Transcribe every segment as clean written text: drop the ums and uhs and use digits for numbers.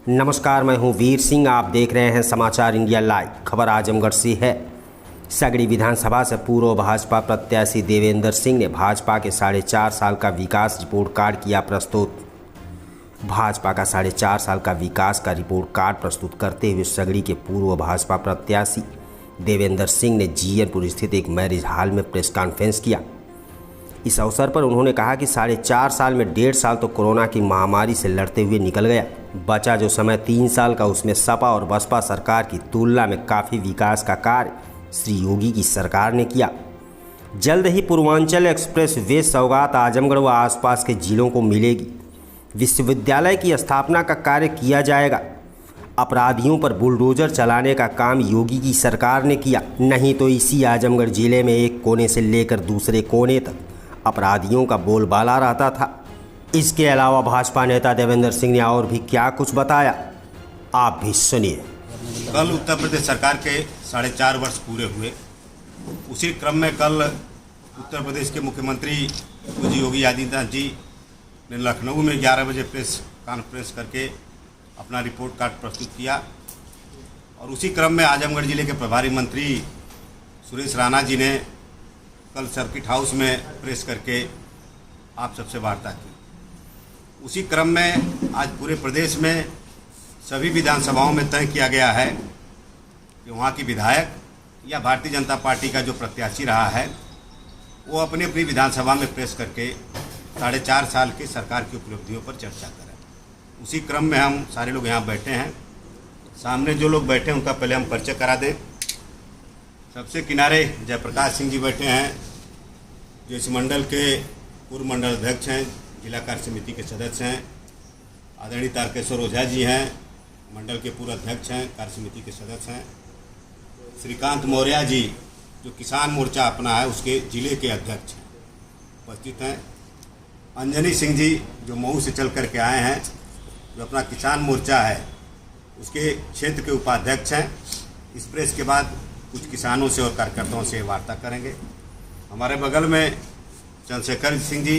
नमस्कार, मैं हूं वीर सिंह। आप देख रहे हैं समाचार इंडिया लाइव। खबर आजमगढ़ से है। सगड़ी विधानसभा से पूर्व भाजपा प्रत्याशी देवेंद्र सिंह ने भाजपा के 4.5 साल का विकास रिपोर्ट कार्ड किया प्रस्तुत। भाजपा का 4.5 साल का विकास का रिपोर्ट कार्ड प्रस्तुत करते हुए सगड़ी के पूर्व भाजपा प्रत्याशी देवेंद्र सिंह ने जीयनपुर स्थित एक मैरिज हॉल में प्रेस कॉन्फ्रेंस किया। इस अवसर पर उन्होंने कहा कि 4.5 साल में 1.5 साल तो कोरोना की महामारी से लड़ते हुए निकल गया। बचा जो समय 3 साल का, उसमें सपा और बसपा सरकार की तुलना में काफ़ी विकास का कार्य श्री योगी की सरकार ने किया। जल्द ही पूर्वांचल एक्सप्रेस वे सौगात आजमगढ़ व आसपास के जिलों को मिलेगी। विश्वविद्यालय की स्थापना का कार्य किया जाएगा। अपराधियों पर बुलडोजर चलाने का काम योगी की सरकार ने किया। नहीं तो इसी आजमगढ़ जिले में एक कोने से लेकर दूसरे कोने तक अपराधियों का बोलबाला रहता था। इसके अलावा भाजपा नेता देवेंद्र सिंह ने और भी क्या कुछ बताया, आप भी सुनिए। कल उत्तर प्रदेश सरकार के 4.5 वर्ष पूरे हुए। उसी क्रम में कल उत्तर प्रदेश के मुख्यमंत्री पूज्य योगी आदित्यनाथ जी ने लखनऊ में 11 बजे प्रेस कॉन्फ्रेंस करके अपना रिपोर्ट कार्ड प्रस्तुत किया। और उसी क्रम में आजमगढ़ जिले के प्रभारी मंत्री सुरेश राणा जी ने कल सर्किट हाउस में प्रेस करके आप सबसे वार्ता की। उसी क्रम में आज पूरे प्रदेश में सभी विधानसभाओं में तय किया गया है कि वहाँ की विधायक या भारतीय जनता पार्टी का जो प्रत्याशी रहा है वो अपनी अपनी विधानसभा में प्रेस करके 4.5 साल की सरकार की उपलब्धियों पर चर्चा करें। उसी क्रम में हम सारे लोग यहाँ बैठे हैं। सामने जो लोग बैठे हैं उनका पहले हम परिचय करा दें। सबसे किनारे जयप्रकाश सिंह जी बैठे हैं, जो इस मंडल के पूर्व मंडल अध्यक्ष हैं, जिला कार्य समिति के सदस्य हैं। आदरणीय तारकेश्वर ओझा जी हैं, मंडल के पूर्व अध्यक्ष हैं, कार्य समिति के सदस्य हैं। श्रीकांत मौर्य जी, जो किसान मोर्चा अपना है उसके जिले के अध्यक्ष हैं, उपस्थित हैं। अंजनी सिंह जी, जो मऊ से चल करके आए हैं, जो अपना किसान मोर्चा है उसके क्षेत्र के उपाध्यक्ष हैं। इस प्रेस के बाद कुछ किसानों से और कार्यकर्ताओं से वार्ता करेंगे। हमारे बगल में चंद्रशेखर सिंह जी,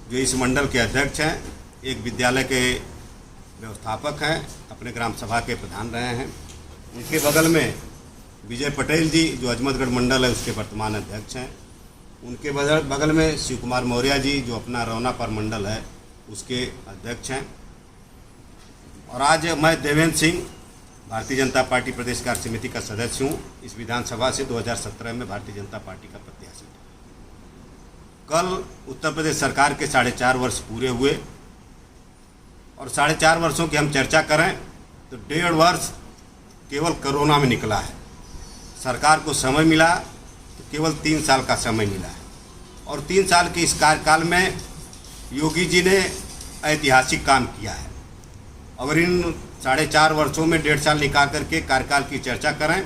जो इस मंडल के अध्यक्ष हैं, एक विद्यालय के व्यवस्थापक हैं, अपने ग्राम सभा के प्रधान रहे हैं। उनके बगल में विजय पटेल जी, जो अजमतगढ़ मंडल है उसके वर्तमान अध्यक्ष हैं। उनके बगल में शिव कुमार मौर्य जी, जो अपना रौनापर मंडल है उसके अध्यक्ष हैं। और आज मैं देवेंद्र सिंह, भारतीय जनता पार्टी प्रदेश कार्य समिति का सदस्य हूँ। इस विधानसभा से 2017 में भारतीय जनता पार्टी का प्रत्याशी था। कल उत्तर प्रदेश सरकार के 4.5 वर्ष पूरे हुए और 4.5 वर्षों की हम चर्चा करें तो 1.5 वर्ष केवल कोरोना में निकला है। सरकार को समय मिला तो केवल 3 साल का समय मिला है। और 3 साल के इस कार्यकाल में योगी जी ने ऐतिहासिक काम किया है। अगर इन 4.5 वर्षों में 1.5 साल निकाल करके कार्यकाल की चर्चा करें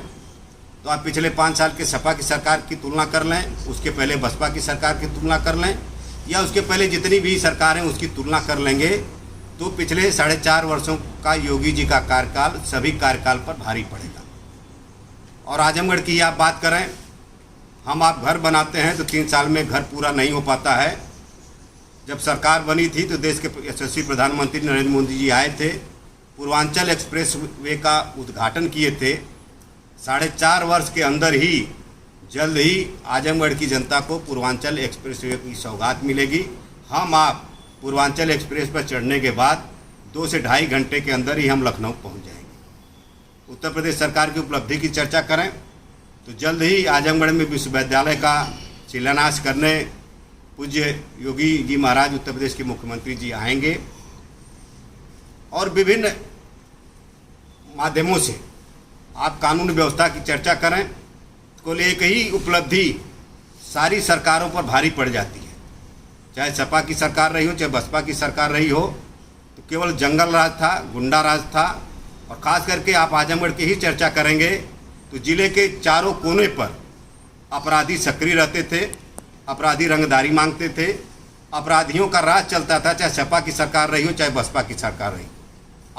तो आप पिछले 5 साल के सपा की सरकार की तुलना कर लें, उसके पहले बसपा की सरकार की तुलना कर लें, या उसके पहले जितनी भी सरकारें उसकी तुलना कर लेंगे तो पिछले 4.5 वर्षों का योगी जी का कार्यकाल सभी कार्यकाल पर भारी पड़ेगा। और आजमगढ़ की आप बात करें, हम आप घर बनाते हैं तो 3 साल में घर पूरा नहीं हो पाता है। जब सरकार बनी थी तो देश के यशस्वी प्रधानमंत्री नरेंद्र मोदी जी आए थे, पूर्वांचल एक्सप्रेस वे का उद्घाटन किए थे। 4.5 वर्ष के अंदर ही जल्द ही आजमगढ़ की जनता को पूर्वांचल एक्सप्रेस वे की सौगात मिलेगी। हम आप पूर्वांचल एक्सप्रेस पर चढ़ने के बाद 2 से ढाई घंटे के अंदर ही हम लखनऊ पहुंच जाएंगे। उत्तर प्रदेश सरकार की उपलब्धि की चर्चा करें तो जल्द ही आजमगढ़ में विश्वविद्यालय का शिलान्यास करने पूज्य योगी जी महाराज, उत्तर प्रदेश के मुख्यमंत्री जी आएंगे। और विभिन्न माध्यमों से आप कानून व्यवस्था की चर्चा करें तो एक ही उपलब्धि सारी सरकारों पर भारी पड़ जाती है। चाहे सपा की सरकार रही हो, चाहे बसपा की सरकार रही हो, तो केवल जंगल राज था, गुंडा राज था। और ख़ास करके आप आजमगढ़ की ही चर्चा करेंगे तो जिले के चारों कोने पर अपराधी सक्रिय रहते थे, अपराधी रंगदारी मांगते थे, अपराधियों का राज चलता था, चाहे सपा की सरकार रही हो, चाहे बसपा की सरकार रही।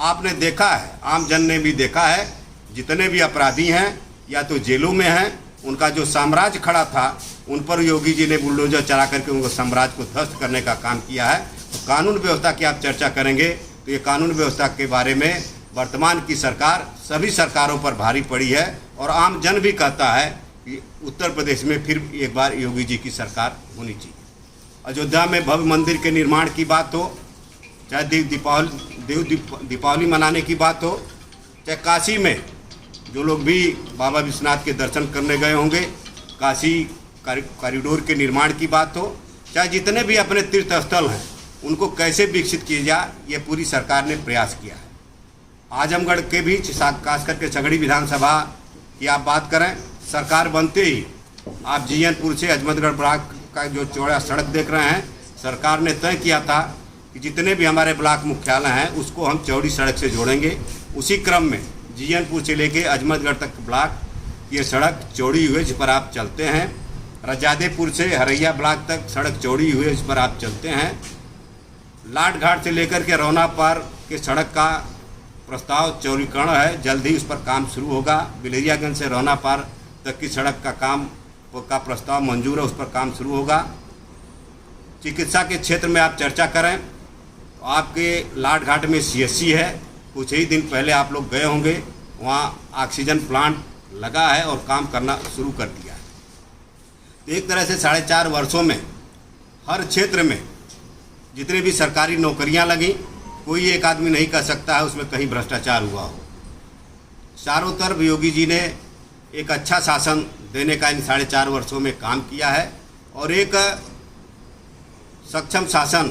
आपने देखा है, आम जन ने भी देखा है, जितने भी अपराधी हैं या तो जेलों में हैं, उनका जो साम्राज्य खड़ा था उन पर योगी जी ने बुलडोजर चला करके उनको साम्राज्य को ध्वस्त करने का काम किया है। तो कानून व्यवस्था की आप चर्चा करेंगे तो ये कानून व्यवस्था के बारे में वर्तमान की सरकार सभी सरकारों पर भारी पड़ी है और आम जन भी कहता है कि उत्तर प्रदेश में फिर एक बार योगी जी की सरकार होनी चाहिए। अयोध्या में भव्य मंदिर के निर्माण की बात हो, चाहे दीपावली मनाने की बात हो, चाहे काशी में जो लोग भी बाबा विश्वनाथ के दर्शन करने गए होंगे, काशी कॉरिडोर के निर्माण की बात हो, चाहे जितने भी अपने तीर्थ स्थल हैं उनको कैसे विकसित किया जाए, ये पूरी सरकार ने प्रयास किया है। आजमगढ़ के भी खास करके सगड़ी विधानसभा की आप बात करें, सरकार बनते ही आप जीएनपुर से अजमतगढ़ ब्लॉक का जो चौड़ा सड़क देख रहे हैं, सरकार ने तय किया था कि जितने भी हमारे ब्लॉक मुख्यालय हैं उसको हम चौड़ी सड़क से जोड़ेंगे। उसी क्रम में जीएनपुर से लेके अजमतगढ़ तक ब्लॉक ये सड़क चौड़ी हुई, जिस पर आप चलते हैं। रजादेपुर से हरैया ब्लॉक तक सड़क चौड़ी हुई, जिस पर आप चलते हैं। लाट घाट से लेकर के रौना पार के सड़क का प्रस्ताव चौड़ीकरण है, जल्द ही उस पर काम शुरू होगा। बिलरियागंज से रौना पार तक की सड़क का काम का प्रस्ताव मंजूर है, उस पर काम शुरू होगा। चिकित्सा के क्षेत्र में आप चर्चा करें तो आपके लाट घाट में सीएससी है, कुछ ही दिन पहले आप लोग गए होंगे, वहाँ ऑक्सीजन प्लांट लगा है और काम करना शुरू कर दिया है। तो एक तरह से 4.5 वर्षों में हर क्षेत्र में जितने भी सरकारी नौकरियां लगी, कोई एक आदमी नहीं कह सकता है उसमें कहीं भ्रष्टाचार हुआ हो। चारों तरफ योगी जी ने एक अच्छा शासन देने का इन 4.5 वर्षों में काम किया है और एक सक्षम शासन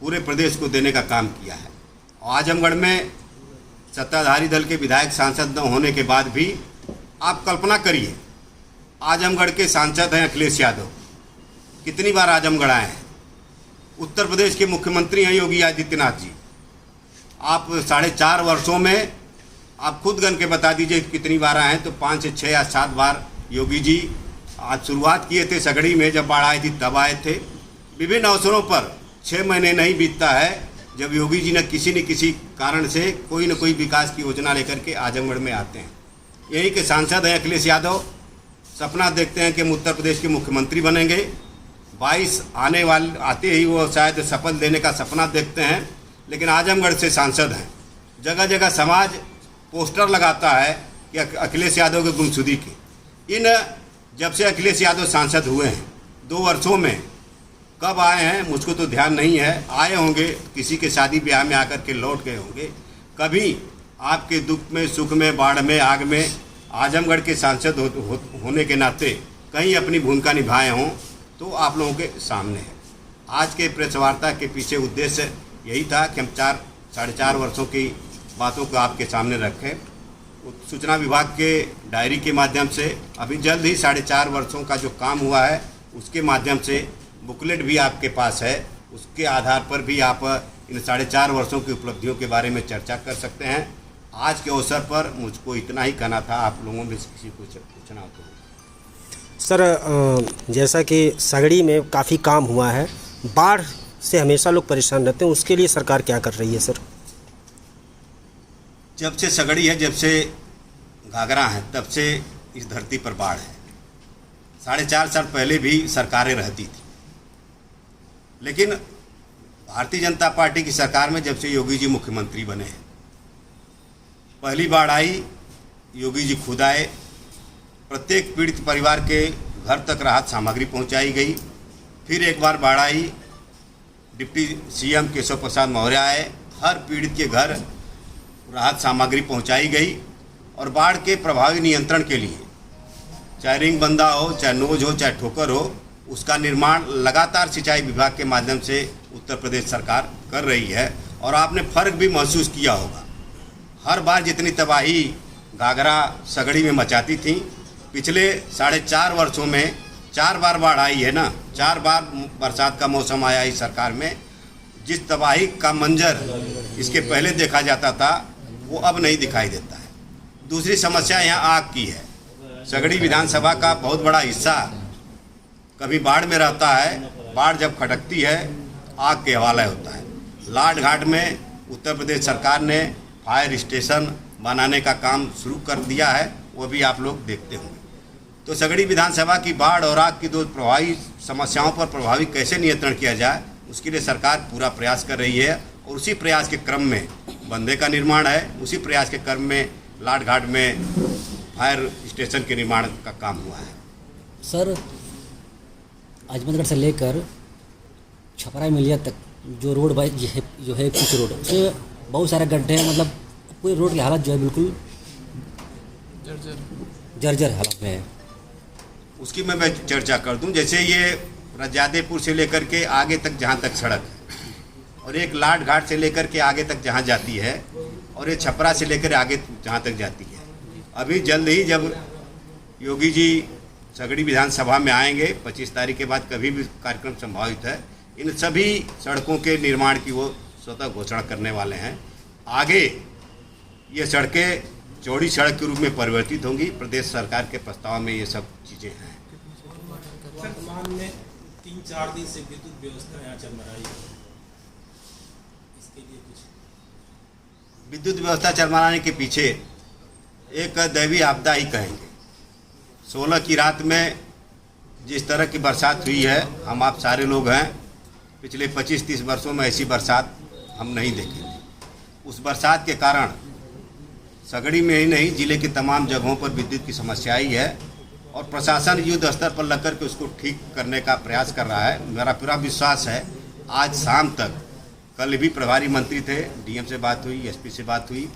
पूरे प्रदेश को देने का काम किया है। आजमगढ़ में सत्ताधारी दल के विधायक सांसद न होने के बाद भी आप कल्पना करिए, आजमगढ़ के सांसद हैं अखिलेश यादव, कितनी बार आजमगढ़ आए हैं। उत्तर प्रदेश के मुख्यमंत्री हैं योगी आदित्यनाथ जी। आप 4.5 वर्षों में आप खुद गन के बता दीजिए कितनी बार आए हैं, तो 5 से 6 या 7 बार योगी जी आज शुरुआत किए थे सगड़ी में, जब बाढ़ आई थी तब आए थे। विभिन्न अवसरों पर 6 महीने नहीं बीतता है जब योगी जी न किसी कारण से कोई न कोई विकास की योजना लेकर के आजमगढ़ में आते हैं। यहीं के सांसद हैं अखिलेश यादव, सपना देखते हैं कि हम उत्तर प्रदेश के मुख्यमंत्री बनेंगे। 22 आते ही वो शायद शपथ लेने का सपना देखते हैं, लेकिन आजमगढ़ से सांसद हैं। जगह जगह समाज पोस्टर लगाता है कि अखिलेश यादव के गुमशुदी की। जब से अखिलेश यादव सांसद हुए हैं 2 वर्षों में कब आए हैं मुझको तो ध्यान नहीं है। आए होंगे किसी के शादी ब्याह में आकर के लौट गए होंगे। कभी आपके दुख में, सुख में, बाढ़ में, आग में आजमगढ़ के सांसद होने के नाते कहीं अपनी भूमिका निभाए हों तो आप लोगों के सामने है। आज के प्रेस वार्ता के पीछे उद्देश्य यही था कि हम 4.5 वर्षों की बातों को आपके सामने रखें। सूचना विभाग के डायरी के माध्यम से अभी जल्द ही 4.5 वर्षों का जो काम हुआ है उसके माध्यम से बुकलेट भी आपके पास है, उसके आधार पर भी आप इन 4.5 वर्षों की उपलब्धियों के बारे में चर्चा कर सकते हैं। आज के अवसर पर मुझको इतना ही कहना था, आप लोगों में से किसी को पूछना हो तो। सर, जैसा कि सगड़ी में काफ़ी काम हुआ है, बाढ़ से हमेशा लोग परेशान रहते हैं, उसके लिए सरकार क्या कर रही है सर? जब से सगड़ी है, जब से घाघरा है, तब से इस धरती पर बाढ़ है। 4.5 साल पहले भी सरकारें रहती थी, लेकिन भारतीय जनता पार्टी की सरकार में जब से योगी जी मुख्यमंत्री बने हैं, पहली बाढ़ आई, योगी जी खुद आए, प्रत्येक पीड़ित परिवार के घर तक राहत सामग्री पहुंचाई गई। फिर एक बार बाढ़ आई, डिप्टी सीएम केशव प्रसाद मौर्य आए, हर पीड़ित के घर राहत सामग्री पहुंचाई गई। और बाढ़ के प्रभावी नियंत्रण के लिए चाहे रिंग बंधा हो, चाहे नोज हो, चाहे ठोकर हो, उसका निर्माण लगातार सिंचाई विभाग के माध्यम से उत्तर प्रदेश सरकार कर रही है। और आपने फर्क भी महसूस किया होगा, हर बार जितनी तबाही घाघरा सगड़ी में मचाती थी, पिछले 4.5 वर्षों में 4 बार बाढ़ आई है ना, 4 बार बरसात का मौसम आया इस सरकार में। जिस तबाही का मंजर इसके पहले देखा जाता था वो अब नहीं दिखाई देता है। दूसरी समस्या यहाँ आग की है। सगड़ी विधानसभा का बहुत बड़ा हिस्सा कभी बाढ़ में रहता है, बाढ़ जब खटकती है आग के हवाले होता है। लाट घाट में उत्तर प्रदेश सरकार ने फायर स्टेशन बनाने का काम शुरू कर दिया है, वो भी आप लोग देखते होंगे। तो सगड़ी विधानसभा की बाढ़ और आग की 2 प्रभावी समस्याओं पर प्रभावी कैसे नियंत्रण किया जाए, उसके लिए सरकार पूरा प्रयास कर रही है। और उसी प्रयास के क्रम में बंदे का निर्माण है, उसी प्रयास के क्रम में लाट घाट में फायर स्टेशन के निर्माण का काम हुआ है। सर, आजमगढ़ से लेकर छपरा मिलिया तक जो रोड जो है पिच रोड, उसमें बहुत सारे गड्ढे हैं, मतलब पूरी रोड की हालत जो है बिल्कुल जर्जर हालत में है। उसकी मैं चर्चा कर दूं। जैसे ये रजादेपुर से लेकर के आगे तक जहाँ तक सड़क है, और एक लाट घाट से लेकर के आगे तक जहाँ जाती है, और ये छपरा से लेकर आगे जहाँ तक जाती है। अभी जल्द ही जब योगी जी सगड़ी विधानसभा में आएंगे, 25 तारीख के बाद कभी भी कार्यक्रम संभावित है, इन सभी सड़कों के निर्माण की वो स्वतः घोषणा करने वाले हैं। आगे ये सड़कें चौड़ी सड़क के रूप में परिवर्तित होंगी। प्रदेश सरकार के प्रस्ताव में ये सब चीज़ें हैं। वर्तमान में 3-4 दिन से विद्युत व्यवस्था यहाँ चल रही है, इसके लिए कुछ विद्युत व्यवस्था चरमराने के पीछे एक दैवी आपदा ही कहेंगे। 16 की रात में जिस तरह की बरसात हुई है, हम आप सारे लोग हैं, पिछले 25-30 वर्षों में ऐसी बरसात हम नहीं देखे थे। उस बरसात के कारण सगड़ी में ही नहीं, जिले के तमाम जगहों पर विद्युत की समस्या आई है, और प्रशासन युद्ध स्तर पर लग करके उसको ठीक करने का प्रयास कर रहा है। मेरा पूरा विश्वास है आज शाम तक, कल भी प्रभारी मंत्री थे, डीएम से बात हुई, एसपी से बात हुई,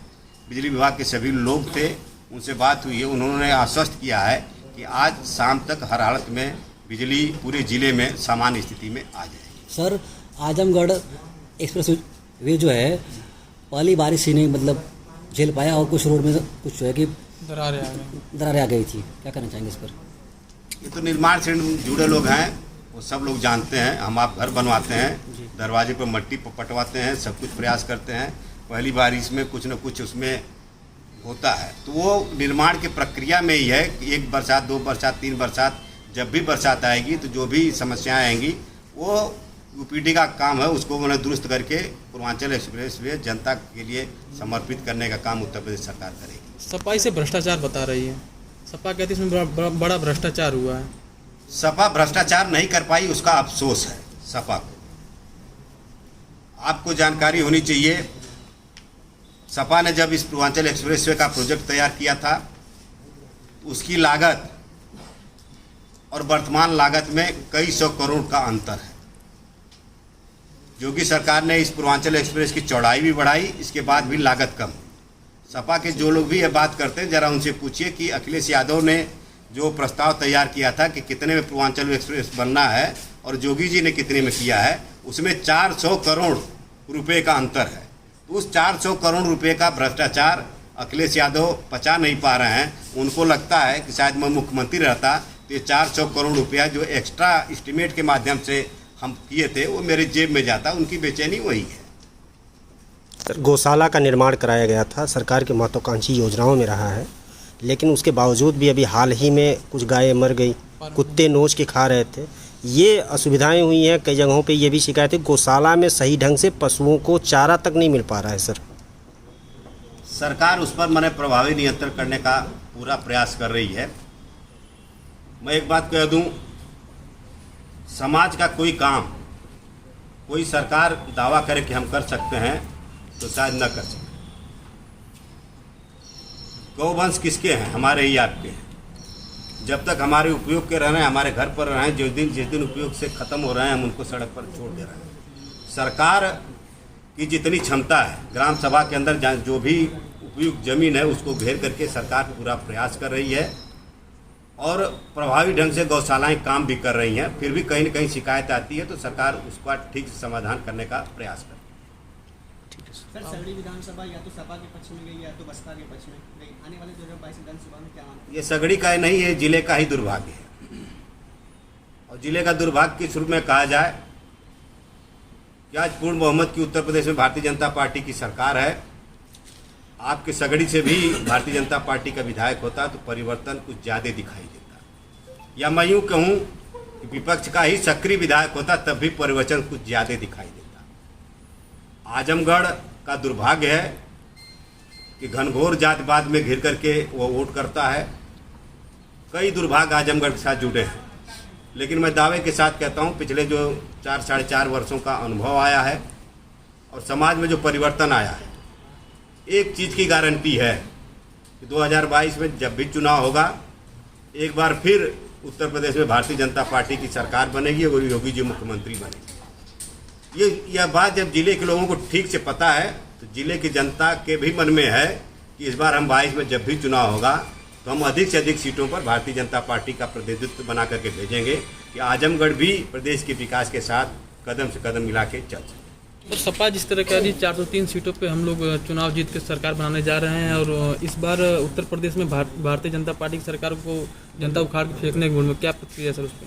बिजली विभाग के सभी लोग थे, उनसे बात हुई है। उन्होंने आश्वस्त किया है कि आज शाम तक हर हालत में बिजली पूरे ज़िले में सामान्य स्थिति में आ जाएगी। सर, आजमगढ़ एक्सप्रेस वे जो है पहली बारिश ही नहीं मतलब झेल पाया, और कुछ रोड में कुछ जो है कि दरारें आ गई थी। क्या करना चाहेंगे इस पर? ये तो निर्माण से जुड़े लोग हैं, वो सब लोग जानते हैं। हम आप घर बनवाते हैं, दरवाजे पर मट्टी पटवाते हैं, सब कुछ प्रयास करते हैं। पहली बारिश में कुछ न कुछ उसमें होता है, तो वो निर्माण की प्रक्रिया में ही है कि 1 बरसात, 2 बरसात, 3 बरसात, जब भी बरसात आएगी तो जो भी समस्याएं आएंगी वो यूपीडी का काम है, उसको उन्हें दुरुस्त करके पूर्वांचल एक्सप्रेस वे जनता के लिए समर्पित करने का काम उत्तर प्रदेश सरकार करेगी। सपा इसे भ्रष्टाचार बता रही है। सपा कहती है इसमें बड़ा भ्रष्टाचार हुआ है। सपा भ्रष्टाचार नहीं कर पाई, उसका अफसोस है सपा को। आपको जानकारी होनी चाहिए, सपा ने जब इस पूर्वांचल एक्सप्रेसवे का प्रोजेक्ट तैयार किया था, उसकी लागत और वर्तमान लागत में कई 100 करोड़ का अंतर है। योगी सरकार ने इस पूर्वांचल एक्सप्रेस की चौड़ाई भी बढ़ाई, इसके बाद भी लागत कम। सपा के जो लोग भी ये बात करते हैं, जरा उनसे पूछिए कि अखिलेश यादव ने जो प्रस्ताव तैयार किया था कि कितने में पूर्वांचल एक्सप्रेस बनना है और योगी जी ने कितने में किया है, उसमें 400 करोड़ रुपए का अंतर है। तो उस 400 करोड़ रुपए का भ्रष्टाचार अखिलेश यादव पचा नहीं पा रहे हैं। उनको लगता है कि शायद मैं मुख्यमंत्री रहता तो ये 400 करोड़ रुपया जो एक्स्ट्रा एस्टिमेट के माध्यम से हम किए थे वो मेरे जेब में जाता। उनकी बेचैनी वही है। सर, गौशाला का निर्माण कराया गया था, सरकार की महत्वाकांक्षी योजनाओं में रहा है, लेकिन उसके बावजूद भी अभी हाल ही में कुछ गायें मर गई, कुत्ते नोच के खा रहे थे। ये असुविधाएं हुई हैं। कई जगहों पे ये भी शिकायत है, गौशाला में सही ढंग से पशुओं को चारा तक नहीं मिल पा रहा है। सर, सरकार उस पर मैंने प्रभावी नियंत्रण करने का पूरा प्रयास कर रही है। मैं एक बात कह दूं, समाज का कोई काम कोई सरकार दावा करे कि हम कर सकते हैं तो शायद न कर सके। गौवंश किसके हैं? हमारे ही आपके हैं। जब तक हमारे उपयोग के रह रहे हैं, हमारे घर पर रह रहे हैं, जिस दिन उपयोग से ख़त्म हो रहे हैं, हम उनको सड़क पर छोड़ दे रहे हैं। सरकार की जितनी क्षमता है, ग्राम सभा के अंदर जो भी उपयुक्त ज़मीन है उसको घेर करके सरकार पूरा प्रयास कर रही है और प्रभावी ढंग से गौशालाएं काम भी कर रही हैं। फिर भी कहीं न कहीं शिकायत आती है तो सरकार उसका ठीक से समाधान करने का प्रयास करती है। सर, सगड़ी विधानसभा या तो सपा के पक्ष में गई या तो बसपा के पक्ष में गई। आने वाले 2022 विधानसभा में क्या मानते हैं? ये सगड़ी का नहीं है, जिले का ही दुर्भाग्य है। और जिले का दुर्भाग्य किस रूप में कहा जाए कि आज पूर्ण बहुमत की उत्तर प्रदेश में भारतीय जनता पार्टी की सरकार है। आपके सगड़ी से भी भारतीय जनता पार्टी का विधायक होता तो परिवर्तन कुछ ज़्यादा दिखाई देता, या मैं यूँ कहूँ कि विपक्ष का ही सक्रिय विधायक होता तब भी परिवर्तन कुछ ज़्यादा दिखाई देता। आजमगढ़ का दुर्भाग्य है कि घनघोर जातिवाद में घिर करके वो वोट करता है। कई दुर्भाग्य आजमगढ़ के साथ जुड़े हैं, लेकिन मैं दावे के साथ कहता हूँ पिछले जो 4 साढ़े 4 वर्षों का अनुभव आया है और समाज में जो परिवर्तन आया है, एक चीज़ की गारंटी है कि 2022 में जब भी चुनाव होगा, एक बार फिर उत्तर प्रदेश में भारतीय जनता पार्टी की सरकार बनेगी और योगी जी मुख्यमंत्री बनेंगे। यह बात जब जिले के लोगों को ठीक से पता है, तो जिले की जनता के भी मन में है कि इस बार हम 22 में जब भी चुनाव होगा तो हम अधिक से अधिक सीटों पर भारतीय जनता पार्टी का प्रतिनिधित्व बना करके भेजेंगे कि आजमगढ़ भी प्रदेश के विकास के साथ कदम से कदम मिला के चल सके। और सपा जिस तरह कह रही 403 सीटों पे हम लोग चुनाव जीत के सरकार बनाने जा रहे हैं, और इस बार उत्तर प्रदेश में भारतीय जनता पार्टी की सरकार को जनता उखाड़ के फेंकने के मूड में, क्या प्रतिक्रिया सर उस पर?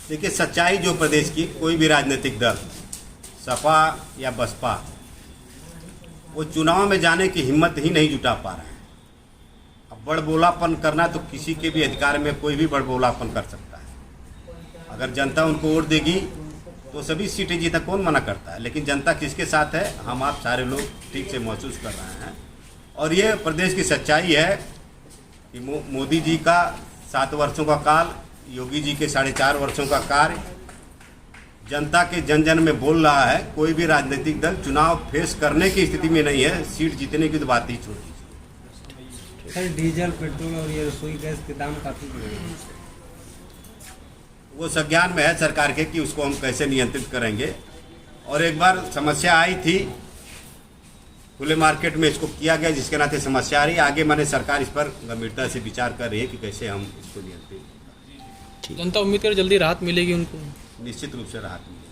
देखिए, सच्चाई जो प्रदेश की कोई भी राजनीतिक दल, सपा या बसपा, वो चुनाव में जाने की हिम्मत ही नहीं जुटा पा रहे हैं। अब बड़बोलापन करना तो किसी के भी अधिकार में कोई भी बड़बोलापन कर सकता है। अगर जनता उनको वोट देगी तो सभी सीटें जीतना कौन मना करता है, लेकिन जनता किसके साथ है हम आप सारे लोग ठीक से महसूस कर रहे हैं। और ये प्रदेश की सच्चाई है कि मोदी जी का 7 वर्षों का काल, योगी जी के 4.5 वर्षों का कार्य जनता के जन जन में बोल रहा है। कोई भी राजनीतिक दल चुनाव फेस करने की स्थिति में नहीं है, सीट जीतने की तो बात ही छोड़ दीजिए। सर, डीजल, पेट्रोल और ये रसोई गैस के दाम काफ़ी बढ़े हैं। वो संज्ञान में है सरकार के कि उसको हम कैसे नियंत्रित करेंगे। और एक बार समस्या आई थी, खुले मार्केट में इसको किया गया, जिसके नाते समस्या आ रही है। आगे मैंने सरकार इस पर गंभीरता से विचार कर रही है कि कैसे हम इसको नियंत्रित। जनता उम्मीद कर जल्दी राहत मिलेगी उनको, निश्चित रूप से राहत मिलेगी।